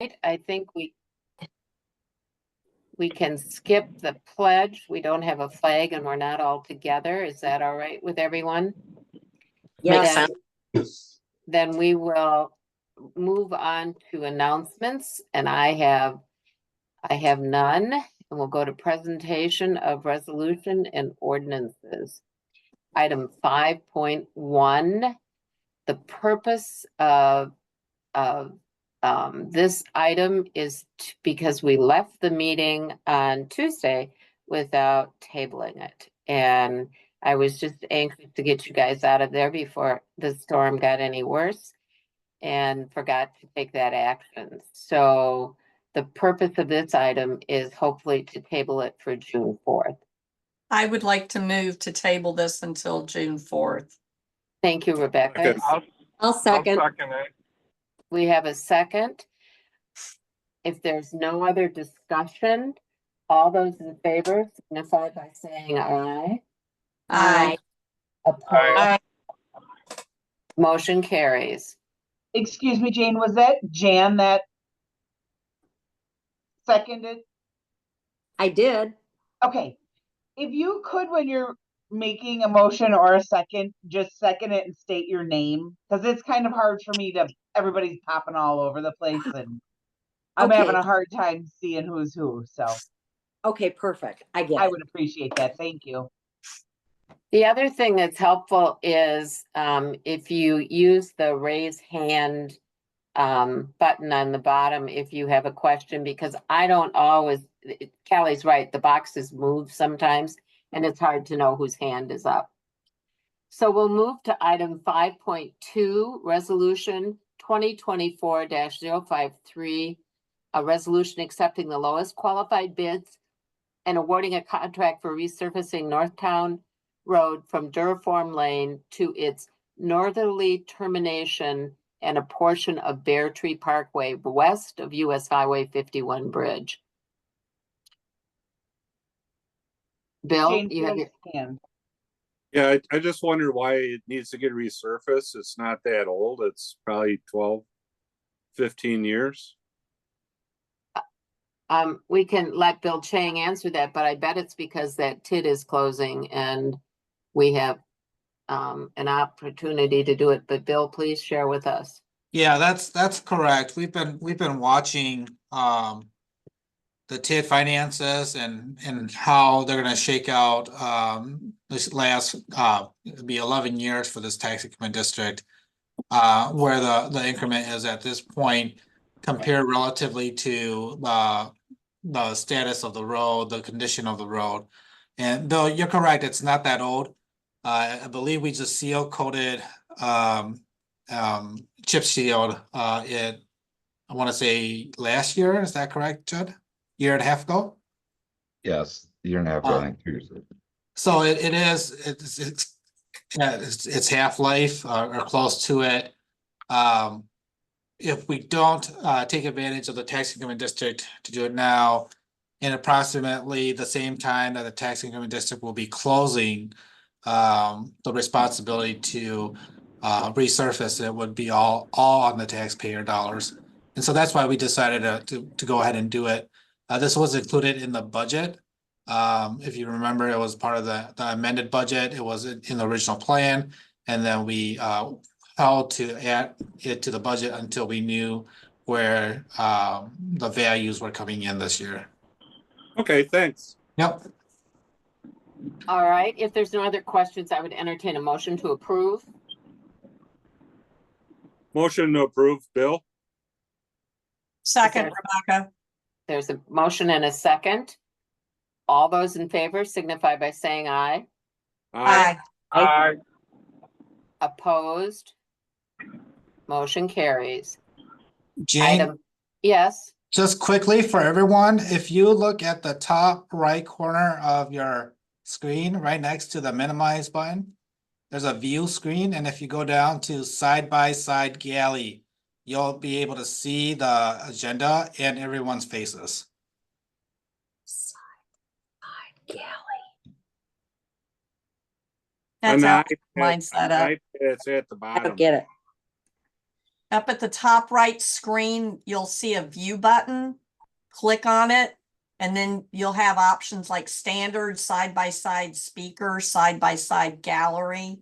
I think we can skip the pledge. We don't have a flag and we're not all together. Is that all right with everyone? Yes. Then we will move on to announcements, and I have none, and we'll go to presentation of resolution and ordinances. Item 5.1, the purpose of this item is because we left the meeting on Tuesday without tabling it. And I was just anxious to get you guys out of there before the storm got any worse and forgot to take that action. So the purpose of this item is hopefully to table it for June 4th. I would like to move to table this until June 4th. Thank you, Rebecca. I'll second. I'll second it. We have a second. If there's no other discussion, all those in favor signify by saying aye. Aye. Opposed? Aye. Motion carries. Excuse me, Jane, was that Jan that seconded? I did. Okay. If you could, when you're making a motion or a second, just second it and state your name, because it's kind of hard for me to, everybody's popping all over the place and I'm Okay. having a hard time seeing who's who. So Okay, perfect. I get I it. would appreciate that. Thank you. The other thing that's helpful is if you use the raise hand button on the bottom if you have a question, because I don't always, Callie's right, the boxes move sometimes and it's hard to know whose hand is up. So we'll move to item 5.2, resolution 2024-053, a resolution accepting the lowest qualified bids and awarding a contract for resurfacing Northtown Road from Duraform Lane to its northerly termination and a portion of Bear Tree Parkway west of US Highway 51 bridge. Bill, Jane, you have raise your hand. Yeah, I just wonder why it needs to get resurfaced. It's not that old. It's probably 12, 15 years. we can let Bill Chang answer that, but I bet it's because that TID is closing and we have an opportunity to do it. But Bill, please share with us. Yeah, that's correct. We've been watching the TID finances and how they're gonna shake out this last it'll be 11 years for this tax increment district, where the increment is at this point compared relatively to the status of the road, the condition of the road. And Bill, you're correct, it's not that old. I believe we just seal coated chip sealed it, I want to say last year, is that correct, Judd? Year and a half ago? Yes, year and a half ago, I think Tuesday. So it's half-life or close to it. If we don't take advantage of the tax increment district to do it now, in approximately the same time that the tax increment district will be closing, the responsibility to resurface it would be all on the taxpayer dollars. And so that's why we decided to go ahead and do it. This was included in the budget. If you remember, it was part of the amended budget. It was in the original plan. And then we held to add it to the budget until we knew where the values were coming in this year. Okay, thanks. Yep. All right, if there's no other questions, I would entertain a motion to approve. Motion to approve, Bill. Second, Rebecca. There's a motion and a second. All those in favor signify by saying aye. Aye. Aye. Opposed? Motion carries. Jane, Item, yes, just quickly for everyone, if you look at the top right corner of your screen, right next to the minimize button, there's a view screen, and if you go down to side-by-side galley, you'll be able to see the agenda and everyone's faces. Galley. That's On how the mine's set on up. the iPad, it's at the I don't bottom. get it. Up at the top right screen, you'll see a view button. Click on it, and then you'll have options like standard, side-by-side speaker, side-by-side gallery.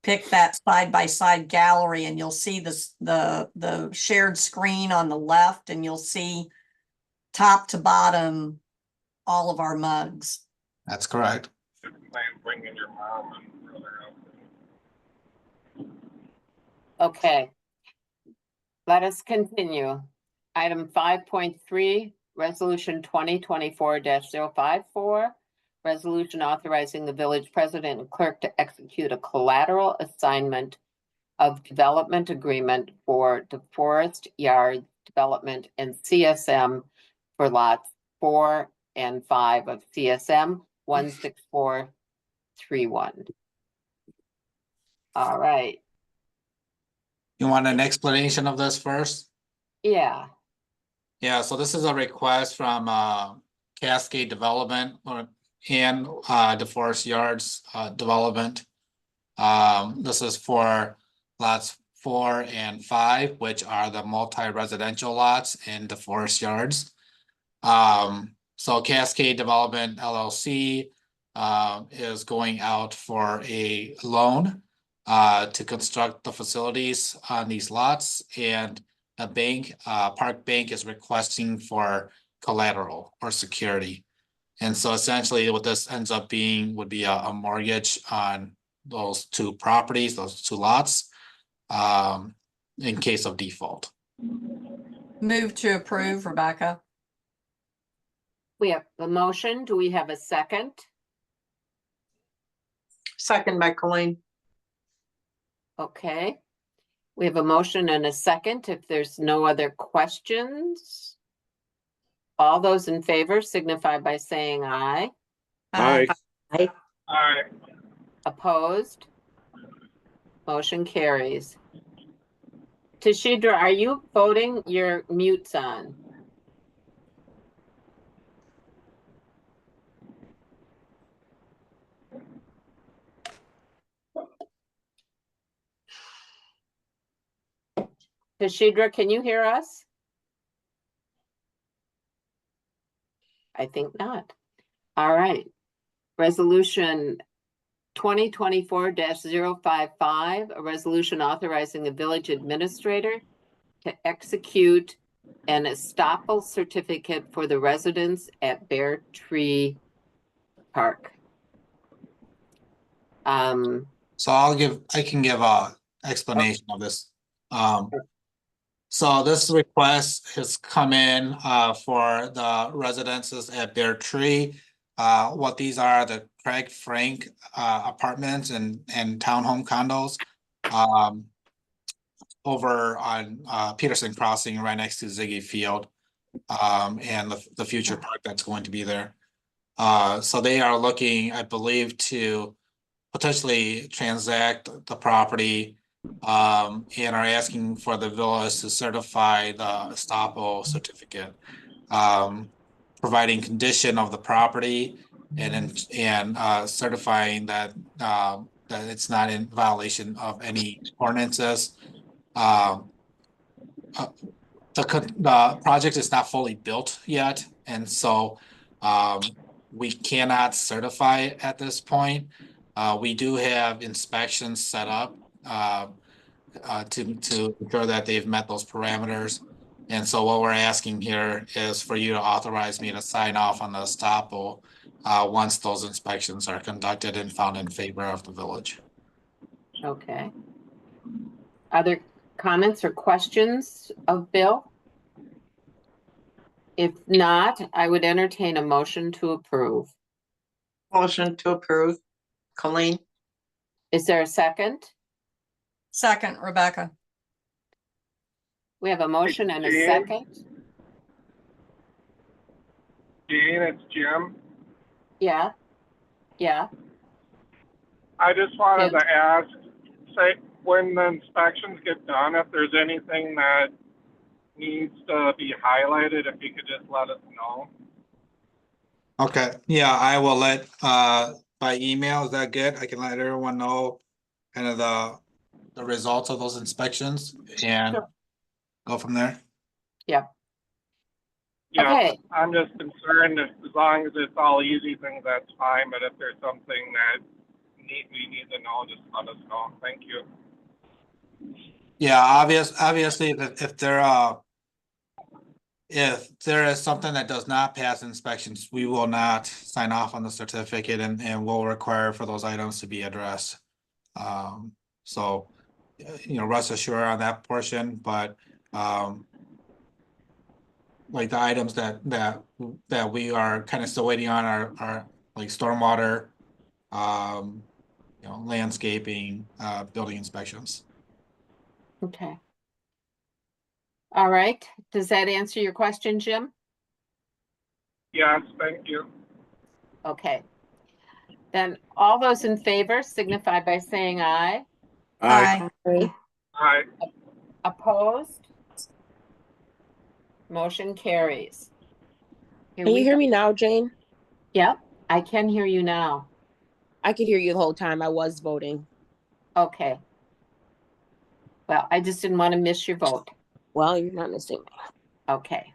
Pick that side-by-side gallery and you'll see this, the shared screen on the left, and you'll see top to bottom all of our mugs. That's correct. Bringing your mom and brother up. Okay. Let us continue. Item 5.3, Resolution 2024-054. Resolution authorizing the village president and clerk to execute a collateral assignment of development agreement for the Forest Yard Development and CSM for lots 4 and 5 of CSM 16431. All right, You want an explanation of this first? yeah, Yeah, so this is a request from Cascade Development and the Forest Yards Development. This is for lots 4 and 5, which are the multi-residential lots in the Forest Yards. So Cascade Development LLC is going out for a loan to construct the facilities on these lots, and a bank, Park Bank, is requesting for collateral or security. And so essentially what this ends up being would be a mortgage on those 2 properties, those 2 lots, in case of default. Move to approve, Rebecca. we have the motion. Do we have a second? Second by Colleen. Okay. We have a motion and a second. If there's no other questions, all those in favor signify by saying aye. Aye. Alright, Opposed? Motion carries. Tashidra, are you voting? Your mute's on. Tashidra, can you hear us? I think not. All right. Resolution 2024-055, a resolution authorizing the village administrator to execute an estoppel certificate for the residents at Bear Tree Park. So I can give a explanation of this. So this request has come in for the residences at Bear Tree. What these are, the Craig Frank apartments and townhome condos over on Peterson Crossing, right next to Ziggy Field, and the future park that's going to be there. So they are looking, I believe, to potentially transact the property, and are asking for the villas to certify the estoppel certificate, providing condition of the property and certifying that that it's not in violation of any ordinances. The project is not fully built yet, and so we cannot certify it at this point. We do have inspections set up to ensure that they've met those parameters. And so what we're asking here is for you to authorize me to sign off on the estoppel once those inspections are conducted and found in favor of the village. Okay. Other comments or questions of Bill? If not, I would entertain a motion to approve. Motion to approve. Colleen. Is there a second? Second, Rebecca. We have a motion and a Jane? second. Jane, it's Jim. Yeah, yeah. I just wanted Yes. to ask, say, when the inspections get done, if there's anything that needs to be highlighted, if you could just let us know. Okay, yeah, I will let by email, is that good? I can let everyone know kind of the the results of those inspections and Sure. go from there. Yeah, Okay, I'm just concerned if, as long as it's all easy things, that's fine, but if there's something that we need to know, just let us know. Thank you. Yeah, obviously, if there is something that does not pass inspections, we will not sign off on the certificate and will require for those items to be addressed. So, rest assured on that portion, but, like the items that we are kind of still waiting on are like stormwater, landscaping, building inspections. okay. All right, does that answer your question, Jim? Yes, thank you. Okay. Then all those in favor signify by saying aye. Aye. Aye. Opposed? Motion carries. Here Can we you hear go. me now, Jane? Yep, I can hear you now. I could hear you the whole time. I was voting. Okay. Well, I just didn't want to miss your vote. Well, you're not missing me. Okay.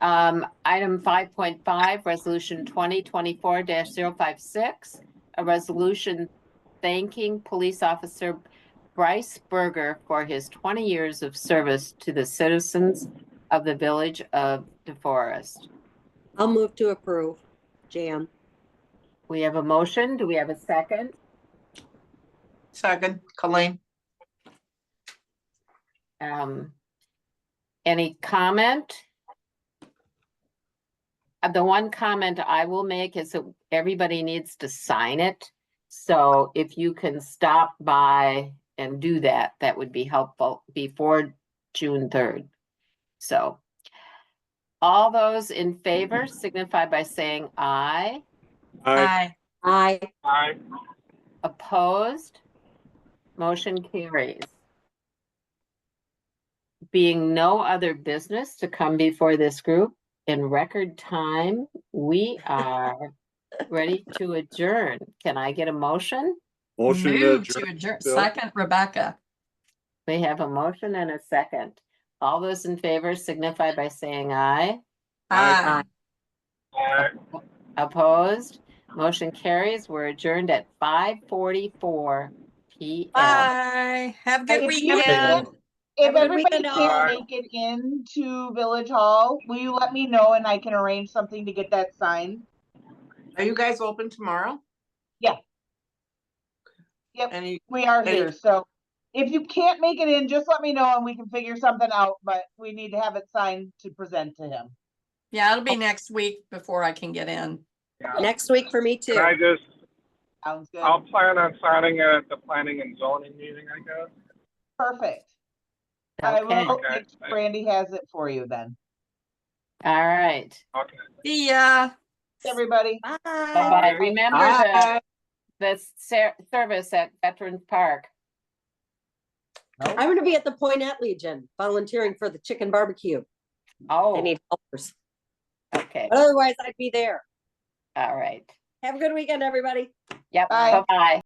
Item 5.5, resolution 2024-056, a resolution thanking police officer Bryce Berger for his 20 years of service to the citizens of the village of DeForest. I'll move to approve. Jan. We have a motion. Do we have a second? Second, Colleen. Any comment? The one comment I will make is that everybody needs to sign it. So if you can stop by and do that, that would be helpful before June 3rd. So all those in favor signify by saying aye. Aye. Aye. Aye. Opposed? Motion carries. Being no other business to come before this group in record time, we are ready to adjourn. Can I get a motion? Motion to Move to adjourn. adjourn. Bill? Second, Rebecca. We have a motion and a second. All those in favor signify by saying aye. Aye. Opposed? Motion carries. We're adjourned at 5:44 p.m. Bye. Have a good If you- weekend. If Have a good everybody weekend, can't all. make it into Village Hall, will you let me know and I can arrange something to get that signed? Are you guys open tomorrow? Yep, Any, we are Any- here, so if you can't make it in, just let me know and we can figure something out, but we need to have it signed to present to him. Yeah, it'll be next week before I can get in. Next week for me Can I too. just, Sounds good, I'll plan on signing it at the planning and zoning meeting, I guess. perfect. I Okay, will, Okay. make sure Brandy has it for you then. all right. Okay. See ya. Everybody. Bye-bye. Remember Bye. the service at Veterans Park. I'm gonna be at the Poinette Legion volunteering for the chicken barbecue. I Oh, need helpers. okay. But otherwise, I'd be there. All right. Have a good weekend, everybody. Yep, Bye. bye-bye.